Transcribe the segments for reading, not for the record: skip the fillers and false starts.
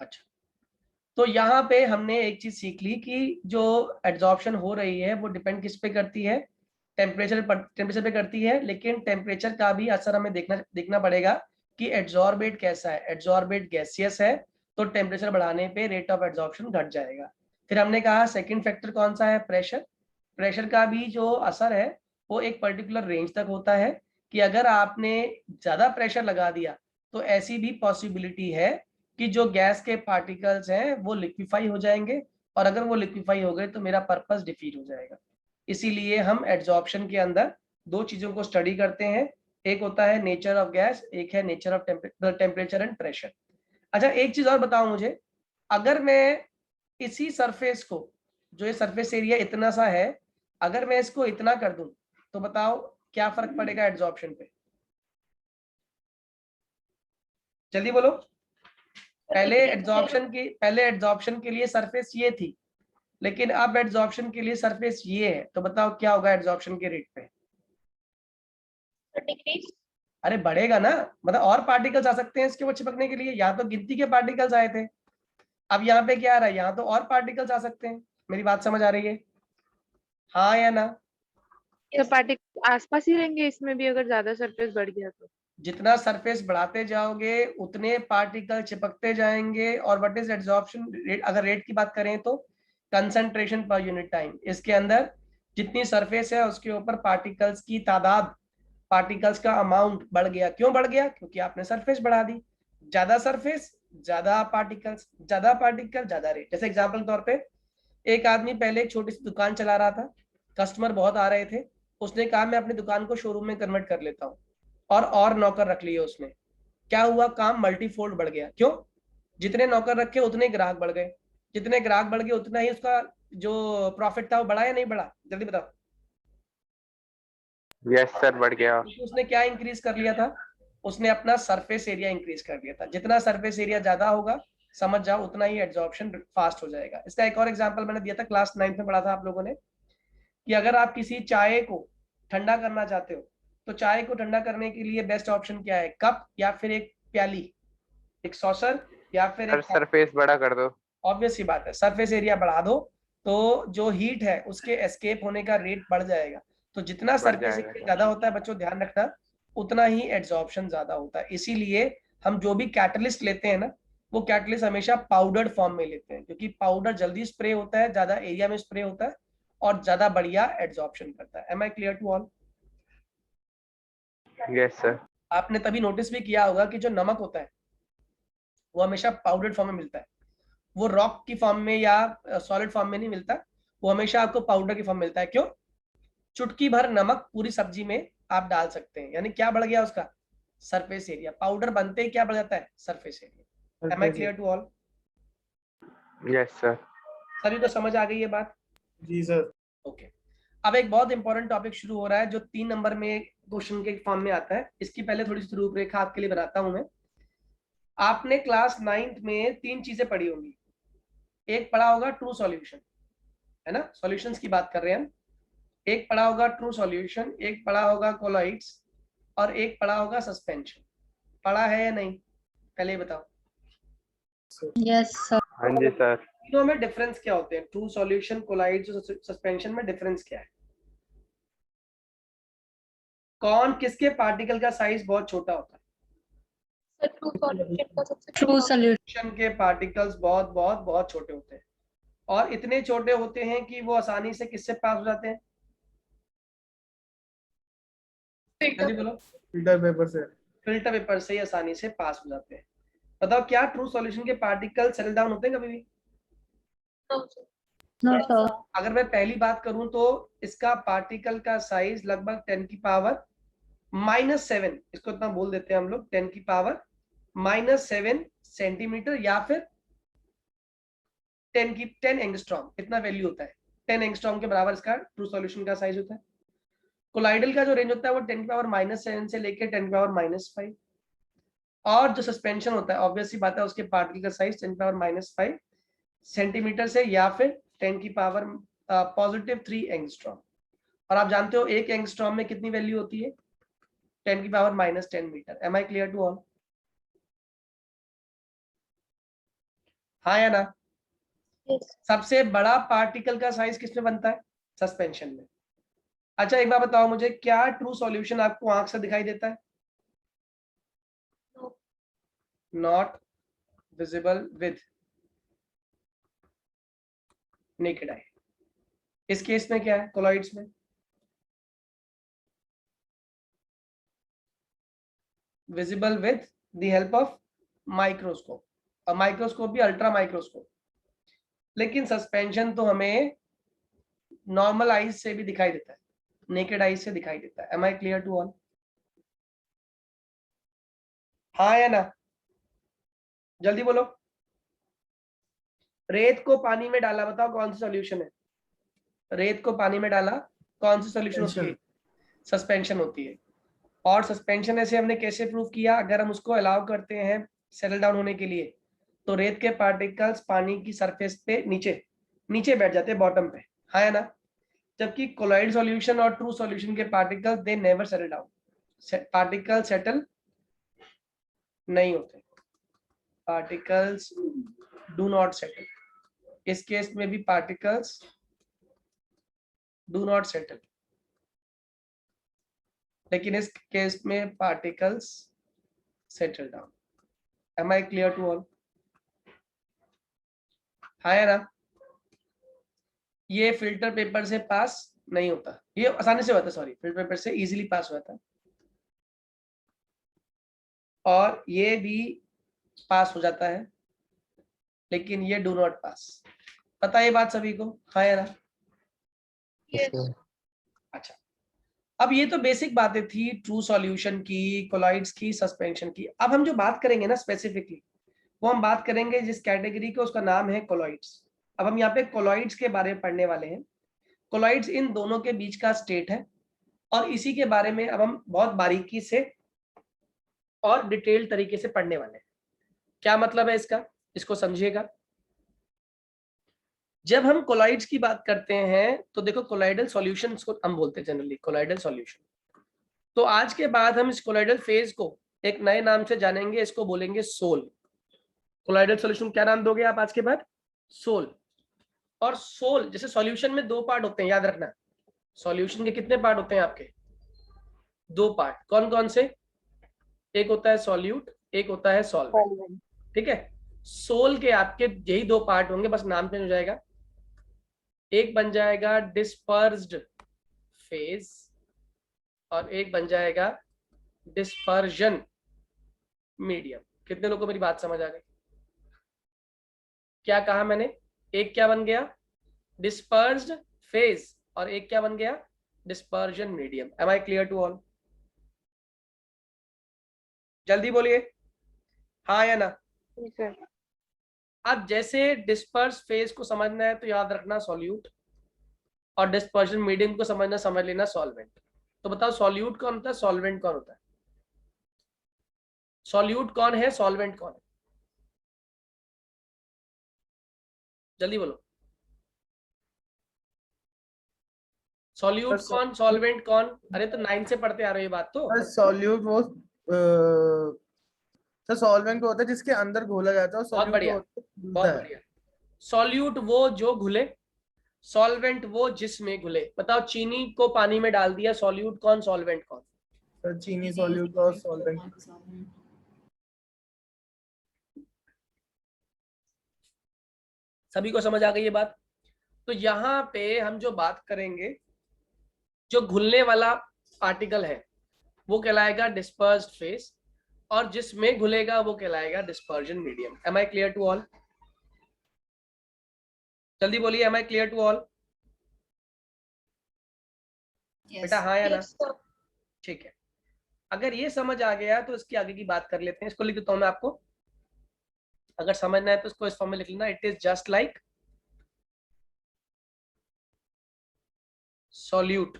अच्छा, तो यहाँ पे हमने एक चीज सीख ली कि जो एड्जॉर्प्शन हो रही है वो डिपेंड किस पे करती है, टेम्परेचर पे करती है, लेकिन टेम्परेचर का भी असर हमें देखना पड़ेगा कि एड्जॉर्बेट कैसा है। एड्जॉर्बेट गैसियस है तो टेम्परेचर बढ़ाने पे रेट ऑफ एड्जॉर्प्शन घट जाएगा। फिर हमने कहा सेकंड फैक्टर कौन सा है, प्रेशर। प्रेशर का भी जो असर है वो एक पर्टिकुलर रेंज तक होता है कि अगर आपने ज्यादा प्रेशर लगा दिया तो ऐसी भी पॉसिबिलिटी है कि जो गैस के पार्टिकल्स हैं वो लिक्विफाई हो जाएंगे, और अगर वो लिक्विफाई हो गए तो मेरा पर्पस डिफीट हो जाएगा। इसीलिए हम एड्जॉर्प्शन के अंदर दो चीजों को स्टडी करते हैं, एक होता है नेचर ऑफ गैस, एक है nature of temperature and pressure. अच्छा, एक चीज और बताओ मुझे, अगर मैं इसी सरफेस को, जो ये सरफेस एरिया इतना सा है, अगर मैं इसको इतना कर दूं तो बताओ क्या फर्क पड़ेगा एड्जॉर्प्शन पे? जल्दी बोलो। पहले एड्जॉर्प्शन के लिए सरफेस ये थी, लेकिन अब एड्जॉर्प्शन के लिए सरफेस ये है, तो बताओ क्या होगा एड्जॉर्प्शन के रेट पे? डिक्रीज। अरे बढ़ेगा ना, मतलब और पार्टिकल्स आ सकते हैं इसके ऊपर चिपकने के लिए, या तो गिनती के पार्टिकल्स आए थे, अब यहाँ पे क्या आ रहा है, यहाँ तो और पार्टिकल्स आ सकते हैं। मेरी बात समझ आ रही है, हाँ या ना? तो पार्टिकल आसपास ही रहेंगे इसमें भी अगर ज्यादा सरफेस बढ़ गया तो? जितना सरफेस बढ़ाते जाओगे उतने पार्टिकल चिपकते जाएंगे। और व्हाट इज एड्जॉर्प्शन रेट, अगर रेट की बात करें तो कंसंट्रेशन पर यूनिट टाइम। इसके अंदर जितनी सरफेस है उसके ऊपर पार्टिकल्स की तादाद, पार्टिकल्स का अमाउंट बढ़ गया। क्यों बढ़ गया? क्योंकि आपने सरफेस बढ़ा दी। ज्यादा सरफेस ज्यादा पार्टिकल्स, ज्यादा पार्टिकल ज्यादा रेट। जैसे एग्जाम्पल के तौर पे एक आदमी पहले एक छोटी सी दुकान चला रहा था, कस्टमर बहुत आ रहे थे, उसने कहा मैं अपनी दुकान को शोरूम में कन्वर्ट कर लेता हूँ, और नौकर रख लिए उसने। क्या हुआ, काम मल्टीफोल्ड बढ़ गया। क्यों? जितने नौकर रखे उतने ग्राहक बढ़ गए, जितने ग्राहक बढ़ गए उतना ही उसका जो प्रॉफिट था वो बढ़ा या नहीं बढ़ा? जल्दी बताओ। यस सर, बढ़ गया। उसने क्या इंक्रीज कर लिया था? उसने अपना सरफेस एरिया इंक्रीज कर लिया था। जितना सरफेस एरिया ज्यादा होगा, समझ जाओ उतना ही एब्जॉर्प्शन फास्ट हो जाएगा। इसका एक और एग्जांपल मैंने दिया था, क्लास 9th में पढ़ा था आप लोगों ने, कि अगर आप किसी चाय को ठंडा करना चाहते हो तो चाय को ठंडा करने के लिए बेस्ट ऑप्शन क्या है, कप या फिर एक प्याली, एक सॉसर या फिर सर एक? सरफेस बड़ा कर दो। ऑब्वियस सी बात है, सरफेस एरिया बढ़ा दो तो जो हीट है उसके एस्केप होने का रेट बढ़ जाएगा। तो जितना बढ़ सरफेस जाएगा। एरिया ज्यादा होता है बच्चों ध्यान रखना, उतना ही एड्जॉर्प्शन ज्यादा होता है। इसीलिए हम जो भी कैटलिस्ट लेते हैं ना, वो कैटलिस्ट हमेशा पाउडर्ड फॉर्म में लेते हैं, क्योंकि पाउडर जल्दी स्प्रे होता है, ज्यादा एरिया में स्प्रे होता है और ज्यादा बढ़िया एड्जॉर्प्शन करता है। Am I clear to all? Yes sir. आपने तभी नोटिस भी किया होगा कि जो नमक होता है वो हमेशा पाउडर्ड फॉर्म में मिलता है, वो रॉक की फॉर्म में या सॉलिड फॉर्म में नहीं मिलता, वो हमेशा आपको पाउडर की फॉर्म मिलता है। क्यों? चुटकी भर नमक पूरी सब्जी में आप डाल सकते हैं, यानी क्या बढ़ गया उसका सरफेस एरिया। पाउडर बनते ही क्या बढ़ जाता है, surface area. Am I clear to all? Yes sir. सभी को समझ आ गई ये बात? जी सर। ओके, अब एक बहुत इंपॉर्टेंट टॉपिक शुरू हो रहा है जो 3 नंबर में क्वेश्चन के फॉर्म में आता है। इसकी पहले थोड़ी सी रूपरेखा आपके लिए बनाता हूं मैं। आपने क्लास 9th में 3 चीजें पढ़ी होंगी। एक पढ़ा होगा ट्रू सॉल्यूशन, है ना, सॉल्यूशंस की बात कर रहे हैं हम। एक पढ़ा होगा ट्रू सॉल्यूशन, एक पढ़ा होगा कोलॉइड्स, और एक पढ़ा होगा सस्पेंशन। पढ़ा है या नहीं, पहले ही बताओ। Yes sir. हाँ जी सर। तीनों में डिफरेंस क्या होते हैं, ट्रू सॉल्यूशन, कोलॉइड्स और सस्पेंशन में डिफरेंस क्या है? कौन किसके पार्टिकल का साइज बहुत छोटा होता है? ट्रू सॉल्यूशन का सबसे ट्रू सॉल्यूशन के पार्टिकल्स बहुत बहुत बहुत छोटे होते हैं, और इतने छोटे होते हैं कि वो आसानी से किससे पास हो जाते हैं? जल्दी बोलो। फिल्टर पेपर से। फिल्टर पेपर से ही आसानी से पास हो जाते हैं। बताओ क्या ट्रू सॉल्यूशन के पार्टिकल सेटल डाउन होते हैं कभी भी? No sir. अगर मैं पहली बात करूं तो इसका पार्टिकल का साइज लगभग 10 की पावर -7, इसको इतना बोल देते हैं हम लोग, 10 की पावर -7 सेंटीमीटर, या फिर 10 एंगस्ट्रॉम, इतना वैल्यू होता है। 10 एंगस्ट्रॉम के बराबर इसका ट्रू सॉल्यूशन का साइज होता है। कोलाइडल का जो रेंज होता है वो 10 की पावर -7 से लेकर 10 की पावर -5। और जो सस्पेंशन होता है ऑब्वियस सी बात है उसके पार्टिकल का साइज 10 की पावर -5 सेंटीमीटर से, या फिर 10 की पावर +3 एंगस्ट्रॉम। और आप जानते हो 1 एंगस्ट्रॉम में कितनी वैल्यू होती है, 10 की power -10 metre. Am I clear to all? हाँ या ना? Yes. सबसे बड़ा पार्टिकल का साइज किसमें बनता है? सस्पेंशन में। अच्छा एक बार बताओ मुझे, क्या ट्रू सॉल्यूशन आपको आंख से दिखाई देता है? No. Not visible with naked eye. इस केस में क्या है कोलॉइड्स में? Visible with the help of microscope, और माइक्रोस्कोप भी अल्ट्रा माइक्रोस्कोप। लेकिन सस्पेंशन तो हमें नॉर्मल आईज से भी दिखाई देता है, नेकेड आईज से दिखाई देता है। Am I clear to all? हाँ या ना? जल्दी बोलो। रेत को पानी में डाला, बताओ कौन सी सॉल्यूशन है? रेत को पानी में डाला, कौन सी सॉल्यूशन होती है? सस्पेंशन होती है। और सस्पेंशन ऐसे हमने कैसे प्रूव किया? अगर हम उसको अलाउ करते हैं सेटल डाउन होने के लिए, तो रेत के पार्टिकल्स पानी की सरफेस पे नीचे नीचे बैठ जाते हैं, बॉटम पे। हाँ या ना? जबकि कोलॉइड सॉल्यूशन और ट्रू सॉल्यूशन के particles they never settle down, particle settle नहीं होते, पार्टिकल्स डू नॉट सेटल। इस केस में भी पार्टिकल्स डू नॉट सेटल, लेकिन इस केस में particles settle down. Am I clear to all? हाँ या ना? ये फिल्टर पेपर से पास नहीं होता, ये आसानी से होता, सॉरी, फिल्टर पेपर से इजीली पास होता है, और ये भी पास हो जाता है, लेकिन ये डू नॉट पास। पता है ये बात सभी को? हाँ या ना? Yes. अच्छा, अब ये तो बेसिक बातें थी ट्रू सॉल्यूशन की, कोलॉइड्स की, सस्पेंशन की। अब हम जो बात करेंगे ना स्पेसिफिकली, वो हम बात करेंगे जिस कैटेगरी को, उसका नाम है कोलॉइड्स। अब हम यहाँ पे कोलॉइड्स के बारे में पढ़ने वाले हैं। कोलॉइड्स इन दोनों के बीच का स्टेट है, और इसी के बारे में अब हम बहुत बारीकी से और डिटेल तरीके से पढ़ने वाले हैं। क्या मतलब है इसका, इसको समझिएगा। जब हम कोलॉइड्स की बात करते हैं तो देखो, कोलॉइडल सॉल्यूशंस को हम बोलते हैं जनरली कोलॉइडल सॉल्यूशन। तो आज के बाद हम इस कोलॉइडल फेज को एक नए नाम से जानेंगे, इसको बोलेंगे सोल। कोलॉइडल सॉल्यूशन क्या नाम दोगे आप आज के बाद? सोल। और सोल, जैसे सॉल्यूशन में दो पार्ट होते हैं, याद रखना। सॉल्यूशन के कितने पार्ट होते हैं आपके? दो पार्ट। कौन कौन से? एक होता है सॉल्यूट, एक होता है सॉल्वेंट। ठीक है, सोल के आपके यही दो पार्ट होंगे, बस नाम चेंज हो जाएगा। एक बन जाएगा डिस्पर्स्ड फेज, और एक बन जाएगा डिस्पर्जन मीडियम। कितने लोगों को मेरी बात समझ आ गई? क्या कहा मैंने? एक क्या बन गया? डिस्पर्स्ड फेज, और एक क्या बन गया? Dispersion medium. Am I clear to all? जल्दी बोलिए, हाँ या ना? सर। अब जैसे डिस्पर्स फेज को समझना है तो याद रखना सॉल्यूट, और डिस्पर्जन मीडियम को समझना, समझ लेना सॉल्वेंट। तो बताओ सॉल्यूट कौन होता है, सॉल्वेंट कौन होता है? सॉल्यूट कौन है, सॉल्वेंट कौन है? जल्दी बोलो। सॉल्यूट कौन, सॉल्वेंट कौन? अरे तो 9 से पढ़ते आ रहे हो ये बात तो। सॉल्यूट वो सर सॉल्वेंट होता है जिसके अंदर घोला जाता है, और बहुत सॉल्यूट बढ़िया, बहुत बढ़िया। सॉल्यूट वो जो घुले, सॉल्वेंट वो जिसमें घुले। बताओ चीनी को पानी में डाल दिया, सॉल्यूट कौन, सॉल्वेंट कौन? सर चीनी सॉल्यूट और सॉल्वेंट। सभी को समझ आ गई ये बात? तो यहाँ पे हम जो बात करेंगे, जो घुलने वाला पार्टिकल है वो कहलाएगा डिस्पर्स्ड फेज, और जिसमें घुलेगा वो कहलाएगा dispersion medium. Am I clear to all? जल्दी बोलिए, am I clear to all? बेटा हाँ या ना? Yes, sir. ठीक है, अगर ये समझ आ गया तो इसकी आगे की बात कर लेते हैं। इसको लिख देता हूं मैं आपको, अगर समझना है तो इसको इस फॉर्म में लिख लेना। It is just like solute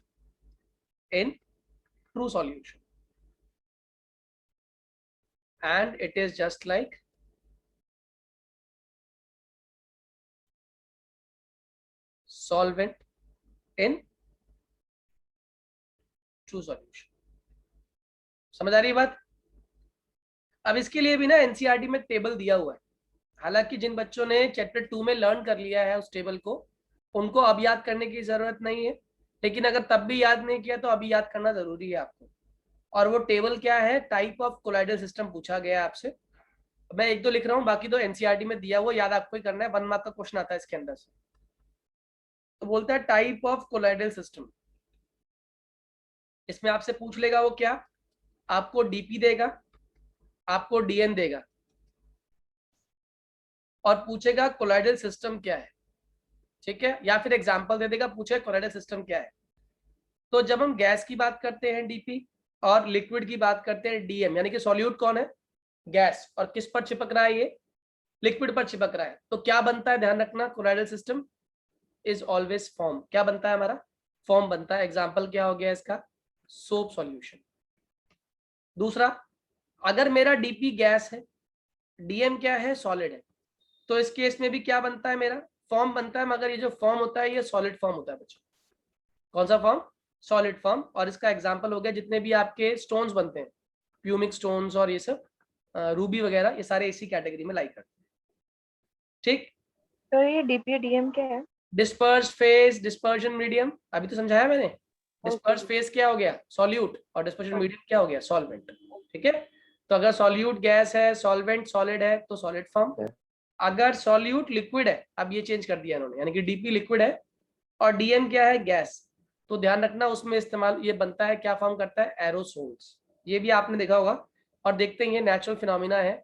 in true solution, and it is just like solvent in true solution। समझ आ रही है बात? अब इसके लिए भी ना एनसीईआरटी में टेबल दिया हुआ है, हालांकि जिन बच्चों ने चैप्टर 2 में लर्न कर लिया है उस टेबल को, उनको अब याद करने की जरूरत नहीं है, लेकिन अगर तब भी याद नहीं किया तो अभी याद करना जरूरी है आपको। और वो टेबल क्या है, टाइप ऑफ कोलाइडल सिस्टम पूछा गया है आपसे। मैं एक दो लिख रहा हूँ, बाकी तो एनसीईआरटी में दिया हुआ, याद आपको ही करना है, 1 मार्क का क्वेश्चन आता है इसके अंदर से। तो बोलता है टाइप ऑफ कोलाइडल सिस्टम, इसमें आपसे पूछ लेगा वो क्या, आपको डीपी देगा, आपको डीएन देगा, और पूछेगा कोलाइडल सिस्टम क्या है, ठीक है, या फिर एग्जांपल दे देगा, पूछे कोलाइडल सिस्टम क्या है। तो जब हम गैस की बात करते हैं डीपी, और लिक्विड की बात करते हैं डीएम, यानी कि सॉल्यूट कौन है, गैस, और किस पर चिपक रहा है, ये लिक्विड पर चिपक रहा है, तो क्या बनता है, ध्यान रखना, colloidal system is always form, क्या बनता है हमारा, फॉर्म बनता है। एग्जांपल क्या हो गया इसका, सोप सॉल्यूशन। दूसरा, अगर मेरा डीपी गैस है, डीएम क्या है, सॉलिड है, तो इस केस में भी क्या बनता है, मेरा फॉर्म बनता है, मगर ये जो फॉर्म होता है ये सॉलिड फॉर्म होता है बच्चों। कौन सा फॉर्म, सॉलिड फॉर्म। और इसका एग्जांपल हो गया जितने भी आपके स्टोन्स बनते हैं, प्यूमिक स्टोन्स और ये सब रूबी वगैरह, ये सारे इसी कैटेगरी में लाई करते हैं, ठीक। तो ये डीपी डीएम क्या है? डिस्पर्स फेज, डिस्पर्जन मीडियम, अभी तो समझाया मैंने। डिस्पर्स फेज क्या हो गया, सॉल्यूट, और डिस्पर्जन मीडियम क्या हो गया, सॉल्वेंट, ठीक है। तो अगर सॉल्यूट गैस है, सॉल्वेंट सॉलिड है, तो सॉलिड फॉर्म। अगर सॉल्यूट लिक्विड है, अब ये चेंज कर दिया इन्होंने, यानी कि डीपी लिक्विड है और डीएम क्या है, गैस, तो ध्यान रखना उसमें इस्तेमाल ये बनता है, क्या फॉर्म करता है, एरोसोल्स। ये भी आपने देखा होगा, और देखते हैं ये नेचुरल फिनोमिना है,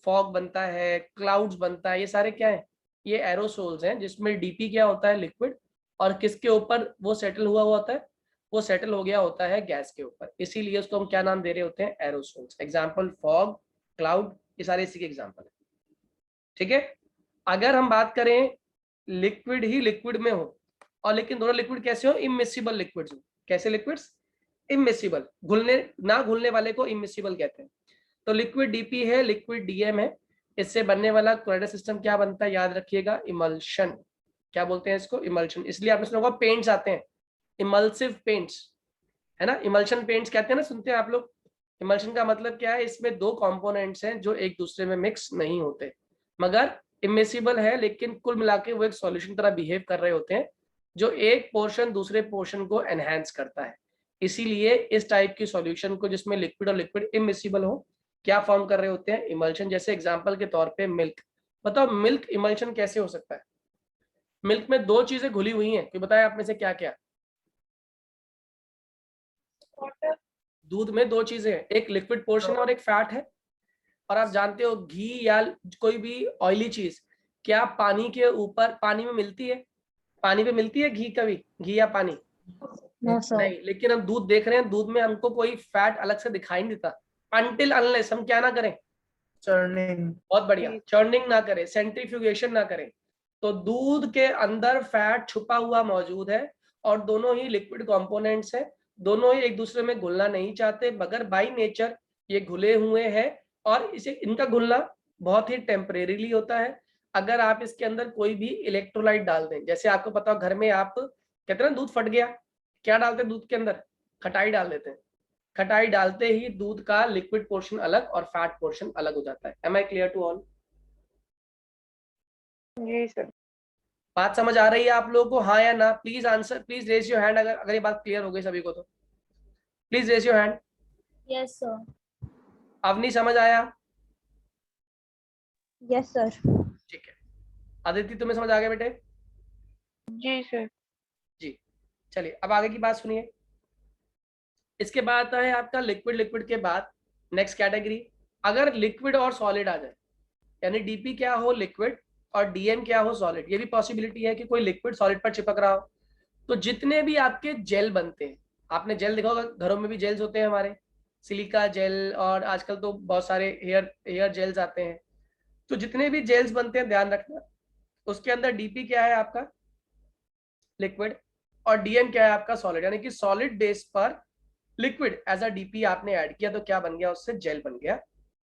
फॉग बनता है, क्लाउड्स बनता है, ये सारे क्या है, ये एरोसोल्स हैं, जिसमें डीपी क्या होता है, लिक्विड, और किसके ऊपर वो सेटल हुआ होता है, वो सेटल हो गया होता है गैस के ऊपर, इसीलिए उसको हम क्या नाम दे रहे होते हैं, एरोसोल्स। एग्जाम्पल फॉग, क्लाउड, ये सारे इसी के एग्जाम्पल है, ठीक है। अगर हम बात करें लिक्विड ही लिक्विड में हो, और लेकिन दोनों लिक्विड कैसे हो, इमिसिबल लिक्विड्स हो, कैसे लिक्विड्स, इमिसिबल, घुलने ना घुलने वाले को इमिसिबल कहते हैं। तो लिक्विड डीपी है, लिक्विड डीएम है, इससे बनने वाला कोलाइडल सिस्टम क्या बनता है, याद रखिएगा, इमल्शन। क्या बोलते हैं इसको, इमल्शन। इसलिए आपने सुना होगा पेंट्स आते हैं, इमल्सिव पेंट्स, है ना, इमल्शन पेंट्स कहते हैं ना, सुनते हैं आप लोग। इमल्शन का मतलब क्या है, इसमें दो कंपोनेंट्स हैं जो एक दूसरे में मिक्स नहीं होते, मगर इमिसिबल है, लेकिन कुल मिला के वो एक सॉल्यूशन तरह बिहेव कर रहे होते हैं, जो एक पोर्शन दूसरे पोर्शन को एनहांस करता है। इसीलिए इस टाइप की सॉल्यूशन को, जिसमें लिक्विड और लिक्विड इमिसिबल हो, क्या फॉर्म कर रहे होते हैं, इमल्शन। जैसे एग्जांपल के तौर पे मिल्क, बताओ मिल्क इमल्शन कैसे हो सकता है। मिल्क में दो चीजें घुली हुई हैं, कोई बताए आप में से क्या क्या। दूध में दो चीजें हैं, एक लिक्विड पोर्शन और एक फैट है। और आप जानते हो घी या कोई भी ऑयली चीज क्या पानी के ऊपर, पानी में मिलती है, पानी पे मिलती है घी, कभी घी या पानी नहीं, लेकिन हम दूध देख रहे हैं, दूध में हमको कोई फैट अलग से दिखाई नहीं देता, अनटिल अनलेस हम क्या ना करें, चर्निंग, बहुत बढ़िया, चर्निंग ना करें, सेंट्रीफ्यूगेशन ना करें। तो दूध के अंदर फैट छुपा हुआ मौजूद है, और दोनों ही लिक्विड कंपोनेंट्स हैं, दोनों ही एक दूसरे में घुलना नहीं चाहते, मगर बाय नेचर ये घुले हुए हैं, और इसे इनका घुलना बहुत ही टेम्परेरीली होता है। अगर आप इसके अंदर कोई भी इलेक्ट्रोलाइट डाल दें, जैसे आपको पता हो घर में आप कहते हैं ना दूध फट गया, क्या डालते हैं दूध के अंदर, खटाई डाल देते हैं, खटाई डालते ही दूध का लिक्विड पोर्शन अलग और फैट पोर्शन अलग हो जाता है। Am I clear to all? जी सर। बात समझ आ रही है आप लोगों को, हाँ या ना? Please answer, please raise your hand अगर ये बात क्लियर हो गई सभी को, तो please raise your hand. Yes sir, Avani समझ आया? यस सर, ठीक है। अदिति तुम्हें समझ आ गया बेटे? जी सर। जी, चलिए अब आगे की बात सुनिए। इसके बाद आता है आपका लिक्विड, लिक्विड के बाद नेक्स्ट कैटेगरी, अगर लिक्विड और सॉलिड आ जाए, यानी डीपी क्या हो, लिक्विड, और डीएम क्या हो, सॉलिड। ये भी पॉसिबिलिटी है कि कोई लिक्विड सॉलिड पर चिपक रहा हो। तो जितने भी आपके जेल बनते हैं, आपने जेल देखा होगा, घरों में भी जेल्स होते हैं हमारे, सिलिका जेल, और आजकल तो बहुत सारे हेयर जेल्स आते हैं। तो जितने भी जेल्स बनते हैं, ध्यान रखना, उसके अंदर डीपी क्या है आपका, लिक्विड, और डीएम क्या है आपका, सॉलिड। यानी कि सॉलिड बेस पर लिक्विड एज अ डीपी आपने ऐड किया, तो क्या बन गया, उससे जेल बन गया।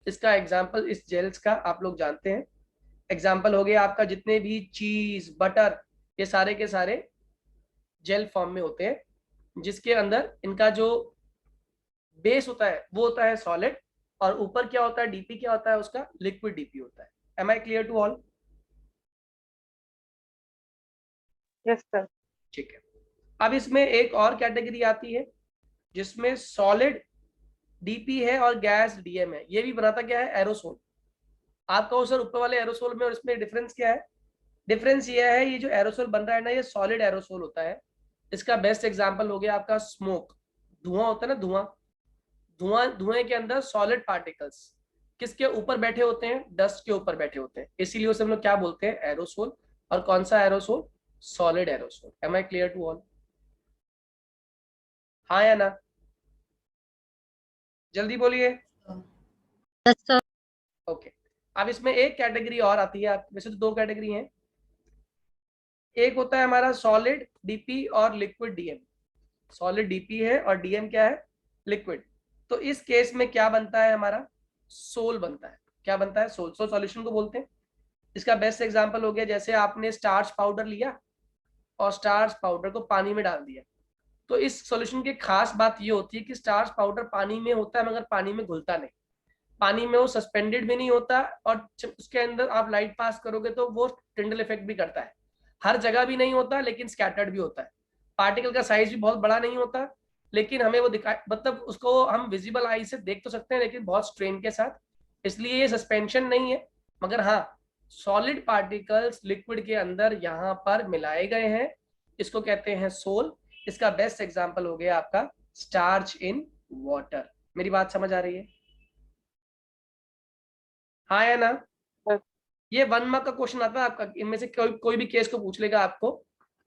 इसका एग्जाम्पल, इस जेल्स का आप लोग जानते हैं, एग्जाम्पल हो गया आपका जितने भी चीज, बटर, ये सारे के सारे जेल फॉर्म में होते हैं, जिसके अंदर इनका जो बेस होता है वो होता है सॉलिड, और ऊपर क्या होता है, डीपी क्या होता है उसका, लिक्विड डीपी होता है। Am I clear to all? Yes sir. ठीक है। अब इसमें एक और कैटेगरी आती है जिसमें सॉलिड डीपी है और गैस डीएम है। ये भी बनाता क्या है? एरोसोल। आप कहो सर ऊपर वाले एरोसोल में और इसमें डिफरेंस क्या है? डिफरेंस ये है, ये जो एरोसोल बन रहा है ना, ये सॉलिड एरोसोल होता है। इसका बेस्ट एग्जांपल हो गया आपका स्मोक। धुआं होता है ना, धुआं। धुएं के अंदर सॉलिड पार्टिकल्स किसके ऊपर बैठे होते हैं? डस्ट के ऊपर बैठे होते हैं, इसीलिए उसे हम लोग क्या बोलते हैं? एरोसोल। और कौन सा aerosol? Solid aerosol. Am I clear to all? हाँ या ना? जल्दी बोलिए। ओके। अब इसमें एक कैटेगरी और आती है, आप वैसे तो दो कैटेगरी हैं। एक होता है हमारा सॉलिड डीपी और लिक्विड डीएम। सॉलिड डीपी है और डीएम क्या है? लिक्विड। तो इस केस में क्या बनता है हमारा? सोल बनता है। क्या बनता है? सोल। सोल सॉल्यूशन को बोलते हैं। इसका बेस्ट एग्जांपल हो गया, जैसे आपने स्टार्च पाउडर लिया और स्टार्च पाउडर को पानी में डाल दिया। तो इस सॉल्यूशन की खास बात ये होती है कि स्टार्च पाउडर पानी में होता है मगर पानी में घुलता नहीं। पानी में वो सस्पेंडेड भी नहीं होता, और उसके अंदर आप लाइट पास करोगे तो वो टिंडल इफेक्ट भी करता है। हर जगह भी नहीं होता, लेकिन स्कैटर्ड भी होता है। पार्टिकल का साइज भी बहुत बड़ा नहीं होता, लेकिन हमें वो दिखाई, मतलब उसको हम विजिबल आई से देख तो सकते हैं, लेकिन बहुत स्ट्रेन के साथ। इसलिए ये सस्पेंशन नहीं है, मगर हाँ सॉलिड पार्टिकल्स लिक्विड के अंदर यहाँ पर मिलाए गए हैं। इसको कहते हैं सोल। इसका बेस्ट एग्जाम्पल हो गया आपका स्टार्च इन वाटर। मेरी बात समझ आ रही है? हाँ या ना? ये 1 मार्क का क्वेश्चन आता है आपका। इनमें से कोई भी केस को पूछ लेगा आपको,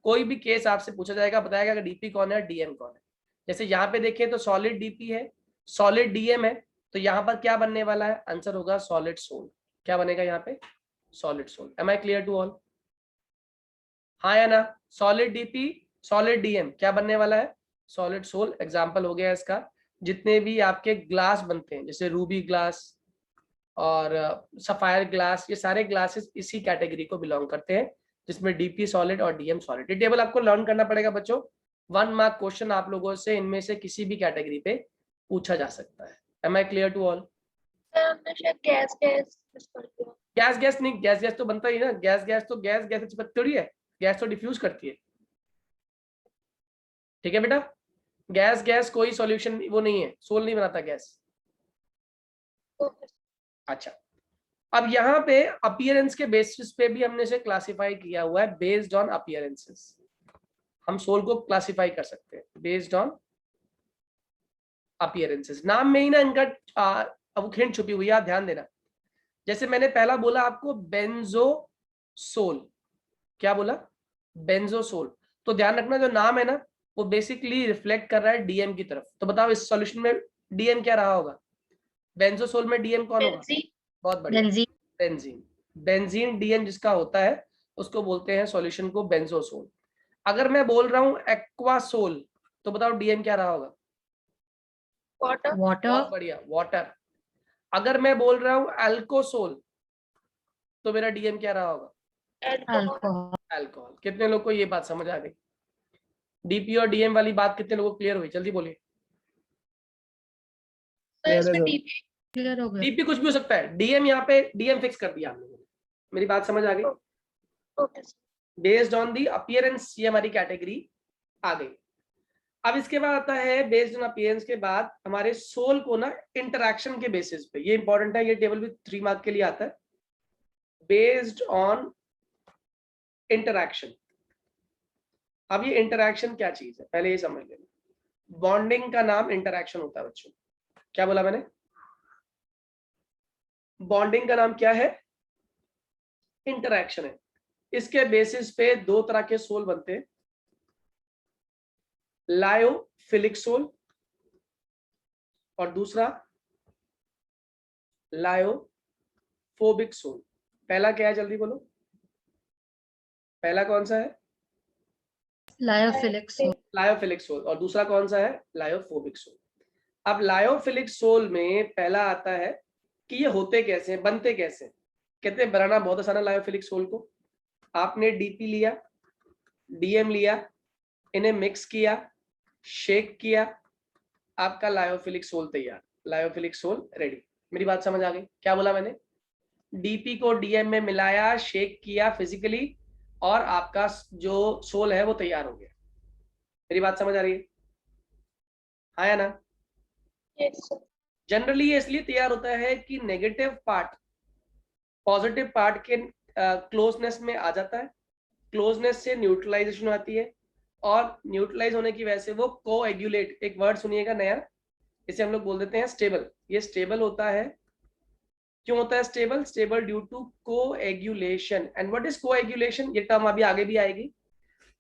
कोई भी केस आपसे पूछा जाएगा, बताएगा कि डीपी कौन है, डीएम कौन है। जैसे यहाँ पे देखिए तो सॉलिड डीपी है, सॉलिड डीएम है, तो यहाँ पर क्या बनने वाला है? आंसर होगा सॉलिड सोल। क्या बनेगा यहाँ पे? Solid sol. Am I clear to all? हाँ या ना? सॉलिड डीपी सॉलिड डीएम क्या बनने वाला है? Solid sol. एग्जाम्पल हो गया इसका, जितने भी आपके ग्लास बनते हैं, जैसे रूबी ग्लास और सफायर ग्लास, ये सारे ग्लासेस इसी कैटेगरी को बिलोंग करते हैं, जिसमें डीपी सॉलिड और डीएम सॉलिड। ये टेबल आपको लर्न करना पड़ेगा बच्चों। 1 मार्क क्वेश्चन आप लोगों से इनमें से किसी भी कैटेगरी पे पूछा जा सकता है। Am I clear to all? हमने शायद गैस गैस मिस कर दिया। गैस गैस नहीं, गैस गैस तो बनता ही ना। गैस गैस तो गैस गैस चिपकती थोड़ी है, गैस तो डिफ्यूज करती है। ठीक है बेटा? गैस गैस कोई सॉल्यूशन वो नहीं है, सोल नहीं बनाता गैस। अच्छा, अब यहाँ पे अपीयरेंस के बेसिस पे भी हमने इसे क्लासिफाई किया हुआ है, बेस्ड ऑन अपीयरेंसेस। हम सोल को क्लासिफाई कर सकते हैं बेस्ड ऑन अपीयरेंसेस। नाम में ही ना इनका अब हिंट छुपी हुई है, आप ध्यान देना। जैसे मैंने पहला बोला आपको बेंजोसोल, क्या बोला? बेंजोसोल। तो ध्यान रखना जो नाम है ना वो बेसिकली रिफ्लेक्ट कर रहा है डीएम की तरफ। तो बताओ इस सॉल्यूशन में डीएम क्या रहा होगा? बेंजोसोल में डीएम कौन होगा? बहुत बढ़िया, बेंजीन। बेंजीन डीएम जिसका होता है उसको बोलते हैं सॉल्यूशन को बेंजोसोल। अगर मैं बोल रहा हूं एक्वासोल, तो बताओ डीएम क्या रहा होगा? वाटर। बहुत बढ़िया, वाटर। अगर मैं बोल रहा हूं अल्कोसोल, तो मेरा डीएम क्या रहा होगा? अल्कोहल। कितने लोग को ये बात समझ आ गई? डीपी और डीएम वाली बात कितने लोगों को क्लियर हुई? जल्दी बोलिए। डीपी कुछ भी हो सकता है, डीएम यहाँ पे डीएम फिक्स कर दिया आप लोगों ने। मेरी बात समझ आ गई? बेस्ड ऑन दी अपीयरेंस ये हमारी कैटेगरी आ गई। अब इसके बाद आता है बेस्ड ऑन अपीयरेंस के बाद हमारे सोल को ना इंटरैक्शन के बेसिस पे, ये इंपॉर्टेंट है, ये टेबल भी 3 मार्क के लिए आता है। Based on interaction. अब ये इंटरैक्शन क्या चीज है पहले ये समझ लेना। बॉन्डिंग का नाम इंटरैक्शन होता है बच्चों। क्या बोला मैंने? बॉन्डिंग का नाम क्या है? इंटरैक्शन है। इसके बेसिस पे 2 तरह के सोल बनते हैं, लायोफिलिक सोल और दूसरा लायोफोबिक सोल। पहला क्या है जल्दी बोलो? पहला कौन सा है? Lyophilic sol. और दूसरा कौन सा है? Lyophobic sol. अब लायोफिलिक सोल में पहला आता है कि ये होते कैसे हैं, बनते कैसे हैं। कहते हैं बनाना बहुत आसान है लायोफिलिक सोल को। आपने डीपी लिया, डीएम लिया, इन्हें मिक्स किया, शेक किया, आपका लायोफिलिक सोल तैयार। Lyophilic sol ready. मेरी बात समझ आ गई? क्या बोला मैंने? डीपी को डीएम में मिलाया, शेक किया फिजिकली, और आपका जो सोल है वो तैयार हो गया। मेरी बात समझ आ रही है? हाँ या ना? Yes, sir. जनरली ये इसलिए तैयार होता है कि नेगेटिव पार्ट पॉजिटिव पार्ट के क्लोजनेस में आ जाता है, क्लोजनेस से न्यूट्रलाइजेशन आती है, और न्यूट्रलाइज होने की वजह से वो कोएगुलेट, एक वर्ड सुनिएगा नया, इसे हम लोग बोल देते हैं स्टेबल। ये स्टेबल होता है। क्यों होता है stable? Stable due to coagulation. And what is coagulation? ये टर्म अभी आगे भी आएगी।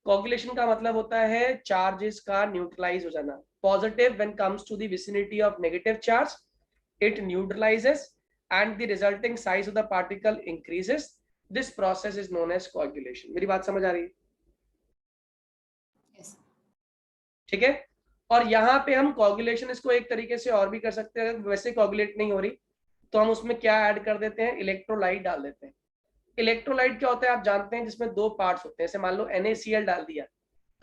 कोएगुलेशन का मतलब होता है चार्जेस का न्यूट्रलाइज हो जाना। Positive when comes to the vicinity of negative charge, it neutralises and the resulting size of the particle increases. This process is known as coagulation. मेरी बात समझ आ रही है? Yes. ठीक है। और यहाँ पे हम coagulation इसको एक तरीके से और भी कर सकते हैं। वैसे coagulate नहीं हो रही तो हम उसमें क्या ऐड कर देते हैं? इलेक्ट्रोलाइट डाल देते हैं। इलेक्ट्रोलाइट क्या होता है आप जानते हैं, जिसमें दो पार्ट्स होते हैं। जैसे मान लो NaCl डाल दिया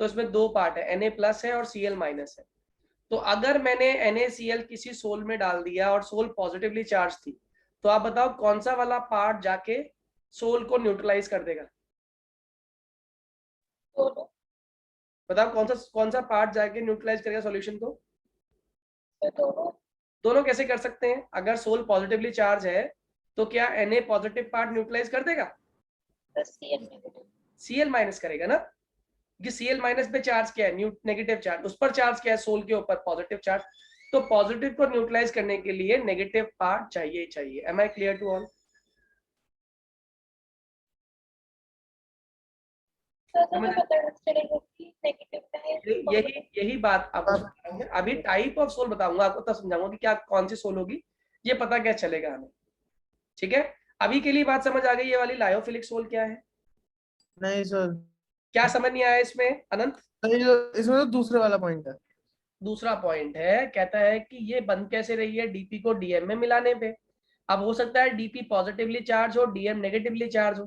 तो इसमें दो पार्ट है, Na+ है और Cl- है। तो अगर मैंने NaCl किसी सोल में डाल दिया और सोल पॉजिटिवली चार्ज थी, तो आप बताओ कौन सा वाला पार्ट जाके सोल को न्यूट्रलाइज कर देगा? दोनों। बताओ कौन सा पार्ट जाके न्यूट्रलाइज करेगा सॉल्यूशन को? दोनों। दोनों कैसे कर सकते हैं? अगर सोल पॉजिटिवली चार्ज है तो क्या Na पॉजिटिव पार्ट न्यूट्रलाइज कर देगा? Cl negative. Cl- करेगा ना, कि Cl- पे चार्ज क्या है? Negative charge. उस पर चार्ज क्या है? सोल के ऊपर पॉजिटिव चार्ज। तो पॉजिटिव को न्यूट्रलाइज करने के लिए नेगेटिव पार्ट चाहिए। Am I clear to all? यही बात आपको समझाऊंगा। अभी टाइप ऑफ सोल बताऊंगा आपको, तब समझाऊंगा कि क्या कौन सी सोल होगी, ये पता क्या चलेगा हमें। ठीक है, अभी के लिए बात समझ आ गई ये वाली लायोफिलिक सोल क्या है? नहीं सर, क्या समझ नहीं आया इसमें अनंत? इसमें तो दूसरे वाला पॉइंट है। दूसरा पॉइंट है, कहता है कि ये बंद कैसे रही है? डीपी को डीएम में मिलाने पे। अब हो सकता है डीपी पॉजिटिवली चार्ज हो, डीएम नेगेटिवली चार्ज हो।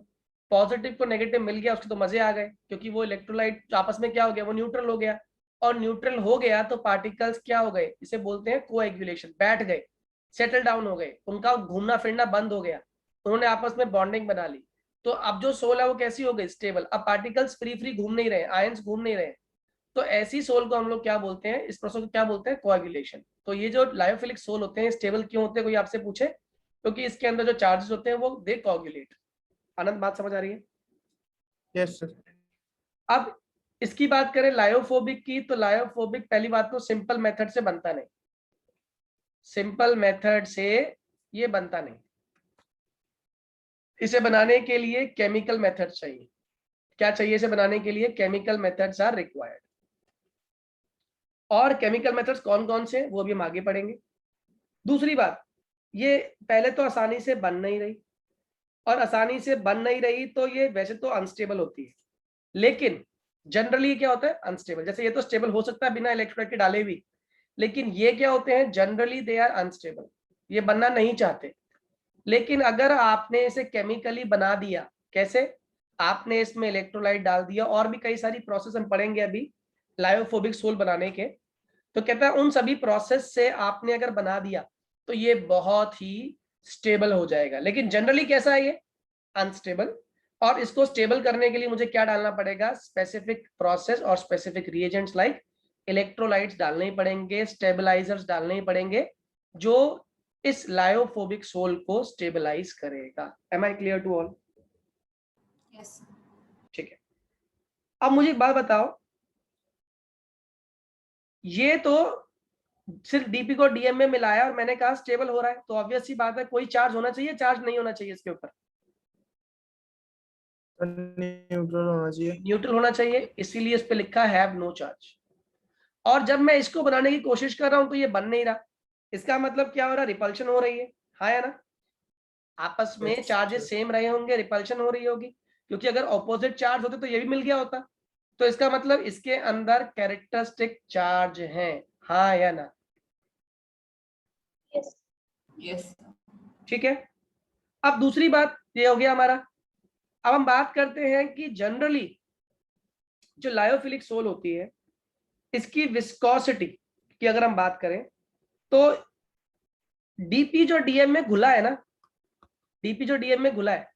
पॉजिटिव को नेगेटिव मिल गया, उसके तो मजे आ गए, क्योंकि वो इलेक्ट्रोलाइट आपस में क्या हो गया? वो न्यूट्रल हो गया। और न्यूट्रल हो गया तो पार्टिकल्स क्या हो गए? इसे बोलते हैं कोएगुलेशन। बैठ गए, सेटल डाउन हो गए, उनका घूमना फिरना बंद हो गया, उन्होंने आपस में बॉन्डिंग बना ली। तो अब जो सोल है वो कैसी हो गई? स्टेबल। अब पार्टिकल्स फ्री घूम नहीं रहे, आयंस घूम नहीं रहे। तो ऐसी सोल को हम लोग क्या बोलते हैं? इस प्रोसेस को क्या बोलते हैं? कोएगुलेशन। तो ये जो लायोफिलिक सोल होते हैं स्टेबल क्यों होते हैं? कोई आपसे पूछे, क्योंकि इसके अंदर जो चार्जेस होते हैं वो दे कोएगुलेट। आनंद बात समझ आ रही है? Yes sir. अब इसकी बात करें लायोफोबिक की, तो लायोफोबिक पहली बात तो सिंपल मेथड से बनता नहीं। सिंपल मेथड से ये बनता नहीं, इसे बनाने के लिए केमिकल मेथड चाहिए। क्या चाहिए इसे बनाने के लिए? Chemical methods are required. और केमिकल मेथड्स कौन कौन से वो भी हम आगे पढ़ेंगे। दूसरी बात, ये पहले तो आसानी से बन नहीं रही, और आसानी से बन नहीं रही तो ये वैसे तो अनस्टेबल होती है, लेकिन जनरली क्या होता है? अनस्टेबल। जैसे ये तो स्टेबल हो सकता है बिना इलेक्ट्रोलाइट के डाले भी, लेकिन ये क्या होते हैं? जनरली दे आर अनस्टेबल, ये बनना नहीं चाहते। लेकिन अगर आपने इसे केमिकली बना दिया, कैसे? आपने इसमें इलेक्ट्रोलाइट डाल दिया, और भी कई सारी प्रोसेस हम पढ़ेंगे अभी लायोफोबिक सोल बनाने के। तो कहता है उन सभी प्रोसेस से आपने अगर बना दिया तो ये बहुत ही स्टेबल हो जाएगा। लेकिन जनरली कैसा है? ये अनस्टेबल। और इसको स्टेबल करने के लिए मुझे क्या डालना पड़ेगा? स्पेसिफिक प्रोसेस और स्पेसिफिक रिएजेंट्स लाइक इलेक्ट्रोलाइट्स डालने ही पड़ेंगे, स्टेबलाइजर्स डालने ही पड़ेंगे, जो इस लायोफोबिक सोल को स्टेबलाइज करेगा। Am I clear to all? Yes. ठीक है। अब मुझे एक बात बताओ, ये तो सिर्फ डीपी को डीएम में मिलाया और मैंने कहा स्टेबल हो रहा है, तो ऑब्वियस सी बात है कोई चार्ज होना चाहिए, चार्ज नहीं होना चाहिए इसके ऊपर? न्यूट्रल होना चाहिए। न्यूट्रल होना चाहिए, इसीलिए इस पे लिखा है हैव नो चार्ज। और जब मैं इसको बनाने की कोशिश कर रहा हूं तो ये बन नहीं रहा। इसका मतलब क्या हो रहा? रिपल्शन हो रही है। हाँ या ना? आपस में चार्जेस सेम रहे होंगे, रिपल्शन हो रही होगी, क्योंकि अगर ऑपोजिट चार्ज होते तो ये भी मिल गया होता। तो इसका मतलब इसके अंदर कैरेक्टरिस्टिक चार्ज है। हाँ या ना? Yes. Yes. ठीक है। अब दूसरी बात ये हो गया हमारा। अब हम बात करते हैं कि जनरली जो लायोफिलिक सोल होती है इसकी विस्कोसिटी की अगर हम बात करें तो डीपी जो डीएम में घुला है ना, डीपी जो डीएम में घुला है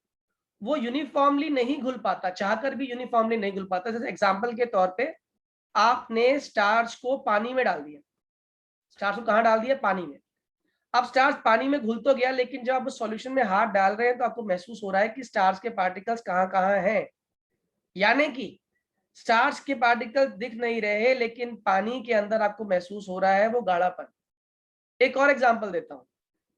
वो यूनिफॉर्मली नहीं घुल पाता, चाहकर भी यूनिफॉर्मली नहीं घुल पाता। जैसे एग्जांपल के तौर पे आपने स्टार्च को पानी में डाल दिया, स्टार्च को कहाँ डाल दिया? पानी में। अब स्टार्च पानी में घुल तो गया, लेकिन जब आप सॉल्यूशन में हाथ डाल रहे हैं तो आपको महसूस हो रहा है कि स्टार्च के पार्टिकल्स कहाँ कहाँ हैं, यानी कि स्टार्च के पार्टिकल्स दिख नहीं रहे, लेकिन पानी के अंदर आपको महसूस हो रहा है वो गाढ़ापन। एक और एग्जांपल देता हूँ,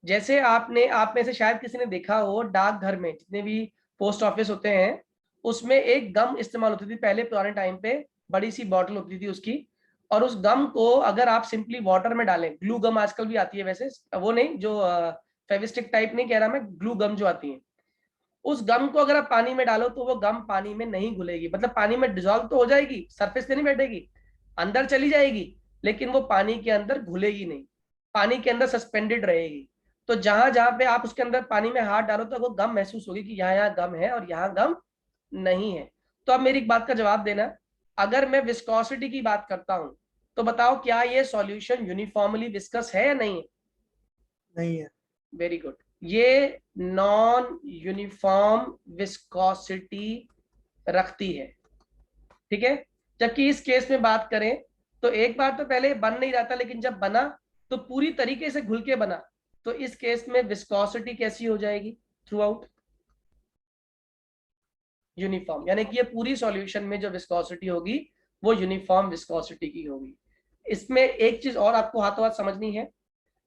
जैसे आप में से शायद किसी ने देखा हो, डाकघर में जितने भी पोस्ट ऑफिस होते हैं उसमें एक गम इस्तेमाल होती थी पहले पुराने टाइम पे, बड़ी सी बॉटल होती थी उसकी, और उस गम को अगर आप सिंपली वाटर में डालें, ग्लू गम आजकल भी आती है, वैसे वो नहीं जो फेविस्टिक टाइप नहीं कह रहा मैं, ग्लू गम जो आती है, उस गम को अगर आप पानी में डालो तो वो गम पानी में नहीं घुलेगी। मतलब पानी में डिजोल्व तो हो जाएगी, सरफेस पे नहीं बैठेगी, अंदर चली जाएगी, लेकिन वो पानी के अंदर घुलेगी नहीं, पानी के अंदर सस्पेंडेड रहेगी। तो जहां जहां पे आप उसके अंदर पानी में हाथ डालो तो वो गम महसूस होगी कि यहाँ गम है और यहाँ गम नहीं है। तो अब मेरी एक बात का जवाब देना, अगर मैं विस्कोसिटी की बात करता हूं तो बताओ क्या ये सॉल्यूशन यूनिफॉर्मली विस्कस है या नहीं है? नहीं है। वेरी गुड, ये नॉन यूनिफॉर्म विस्कोसिटी रखती है, ठीक है। जबकि इस केस में बात करें तो एक बार तो पहले बन नहीं रहा था, लेकिन जब बना तो पूरी तरीके से घुल के बना, तो इस केस में विस्कोसिटी कैसी हो जाएगी? थ्रू आउट यूनिफॉर्म, यानी कि ये पूरी सॉल्यूशन में जो विस्कोसिटी होगी वो यूनिफॉर्म विस्कोसिटी की होगी। इसमें एक चीज और आपको हाथों हाथ समझनी है,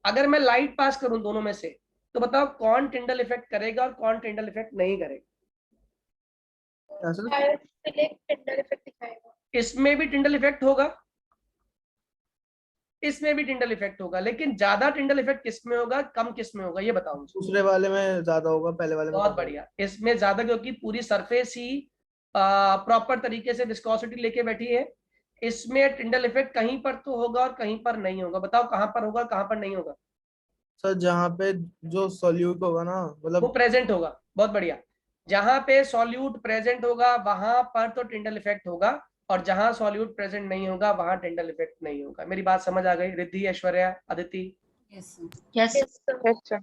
अगर मैं लाइट पास करूं दोनों में से तो बताओ कौन टिंडल इफेक्ट करेगा और कौन टिंडल इफेक्ट नहीं करेगा? सर टिंडल इफेक्ट दिखाएगा। इसमें भी टिंडल इफेक्ट होगा, इसमें भी टिंडल इफेक्ट होगा, लेकिन ज्यादा टिंडल इफेक्ट किस में होगा, कम किस में होगा, ये बताओ मुझे। दूसरे वाले में ज्यादा होगा, पहले वाले में बहुत कम बढ़िया, इसमें ज्यादा, क्योंकि पूरी सरफेस ही प्रॉपर तरीके से विस्कोसिटी लेके बैठी है। इसमें टिंडल इफेक्ट कहीं पर तो होगा और कहीं पर नहीं होगा, बताओ कहां पर होगा, कहां पर नहीं होगा? सर जहाँ पे जो सॉल्यूट होगा ना, वो मतलब प्रेजेंट होगा, बहुत बढ़िया, जहां पे सॉल्यूट प्रेजेंट होगा वहां पर तो टिंडल इफेक्ट होगा, और जहां सॉल्यूट प्रेजेंट नहीं होगा वहां टिंडल इफेक्ट नहीं होगा। मेरी बात समझ आ गई? Riddhi, Aishwarya, Aditi, Yes, sir. Yes अच्छा,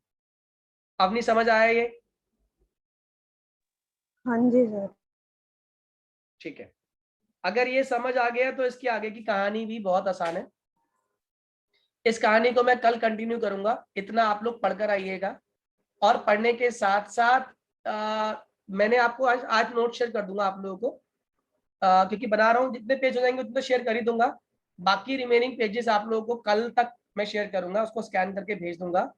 अब नहीं समझ आया ये? हाँ जी सर। ठीक है, अगर ये समझ आ गया तो इसकी आगे की कहानी भी बहुत आसान है। इस कहानी को मैं कल कंटिन्यू करूंगा, इतना आप लोग पढ़कर आइएगा, और पढ़ने के साथ साथ मैंने आपको आज नोट शेयर कर दूंगा आप लोगों को, क्योंकि बना रहा हूँ, जितने पेज हो जाएंगे उतने तो शेयर कर ही दूंगा, बाकी रिमेनिंग पेजेस आप लोगों को कल तक मैं शेयर करूंगा, उसको स्कैन करके भेज दूंगा।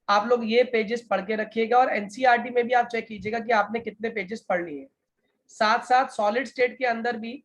आप लोग ये पेजेस पढ़ के रखिएगा, और एनसीईआरटी में भी आप चेक कीजिएगा कि आपने कितने पेजेस पढ़ लिए। साथ साथ सॉलिड स्टेट के अंदर भी